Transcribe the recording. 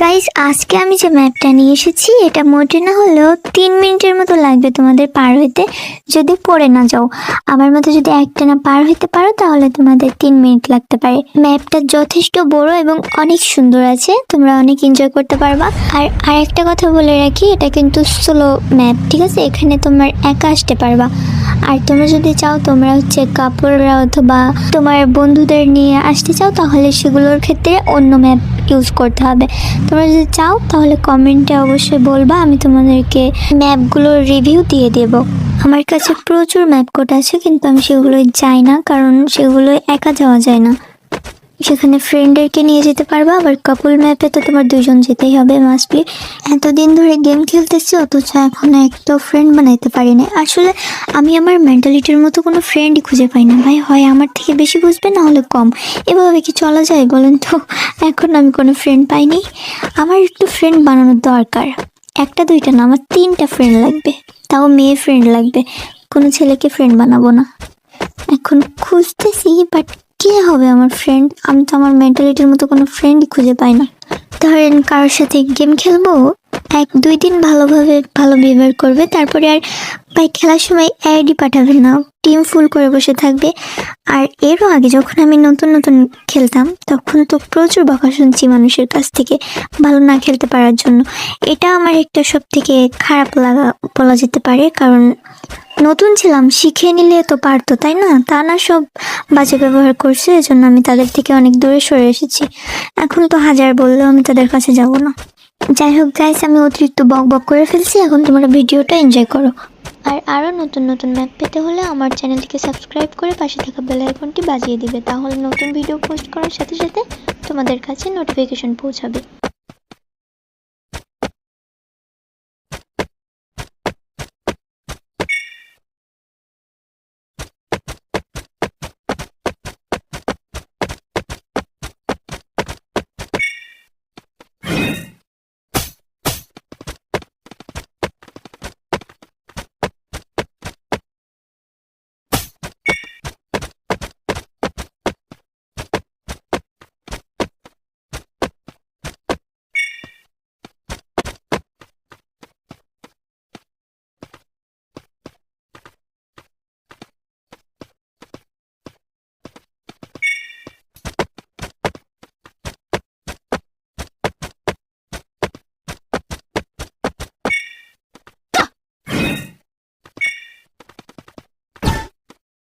Guys আজকে আমি যে ম্যাপটা নিয়ে এসেছি এটা মোটে না হলেও 3 মিনিটের মতো লাগবে তোমাদের পার হইতে, যদি পড়ে না যাও। আমার মতো যদি একটানা পার হইতে পারো তাহলে তোমাদের 3 মিনিট লাগতে পারে। ম্যাপটা যথেষ্ট বড় এবং অনেক সুন্দর আছে, তোমরা অনেক এনজয় করতে পারবা। আর আরেকটা কথা বলে রাখি, এটা কিন্তু সোলো ম্যাপ, ঠিক আছে? এখানে তোমার একা আসতে পারবা। আর তোমরা যদি চাও তোমরা কাপড়রা অথবা তোমার বন্ধুদের নিয়ে আসতে চাও তাহলে সেগুলোর ক্ষেত্রে অন্য ম্যাপ ইউজ করতে হবে। তোমরা যদি চাও তাহলে কমেন্টে অবশ্যই বলবা, আমি তোমাদেরকে ম্যাপগুলোর রিভিউ দিয়ে দেব। আমার কাছে প্রচুর ম্যাপ কোড আছে কিন্তু আমি সেগুলোই যাই না, কারণ সেগুলো একা যাওয়া যায় না। সেখানে ফ্রেন্ডদেরকে নিয়ে যেতে পারবা, আবার কাপল ম্যাপে তো তোমার 2 জন যেতেই হবে মাস্টলি। এতদিন ধরে গেম খেলতেছি অথচ এখনো একটা ফ্রেন্ড বানাইতে পারি না। আসলে আমি আমার মেন্টালিটির মতো কোনো ফ্রেন্ডই খুঁজে পাই না ভাই, হয় আমার থেকে বেশি বুঝবে না হলে কম। এভাবে কি চলা যায় বলেন তো? এখন আমি কোনো ফ্রেন্ড পাইনি। আমার একটু ফ্রেন্ড বানানোর দরকার, একটা দুইটা না, আমার 3টা ফ্রেন্ড লাগবে, তাও মেয়ে ফ্রেন্ড লাগবে। কোনো ছেলেকে ফ্রেন্ড বানাবো না। এখন খুঁজতেছি বাট কে হবে আমার ফ্রেন্ড? আমি তো আমার মেন্টালিটির মতো কোনো ফ্রেন্ডই খুঁজে পাই না। ধরেন কারোর সাথে গেম খেলবো, 1-2 দিন ভালোভাবে ভালো বিহেভিয়ার করবে, তারপরে আর ভাই খেলার সময় আইডি পাঠাবে না, টিম ফুল করে বসে থাকবে। আর এরও আগে যখন আমি নতুন নতুন খেলতাম তখন তো প্রচুর বকা শুনছি মানুষের কাছ থেকে ভালো না খেলতে পারার জন্য। এটা আমার একটা সব থেকে খারাপ লাগা বলা যেতে পারে, কারণ নতুন ছিলাম, শিখে নিলে তো পারতো, তাই না? তা না, সব বাজে ব্যবহার করছে, এজন্য আমি তাদের থেকে অনেক দূরে সরে এসেছি। এখন তো হাজার বললেও আমি তাদের কাছে যাব না। যাই হোক গাইস, আমি অতিরিক্ত বক বক করে ফেলছি, এখন তোমরা ভিডিওটা এনজয় করো। আর আরও নতুন নতুন ম্যাপ পেতে হলে আমার চ্যানেলটিকে সাবস্ক্রাইব করে পাশে থাকা বেল আইকনটি বাজিয়ে দিবে, তাহলে নতুন ভিডিও পোস্ট করার সাথে সাথে তোমাদের কাছে নোটিফিকেশন পৌঁছাবে।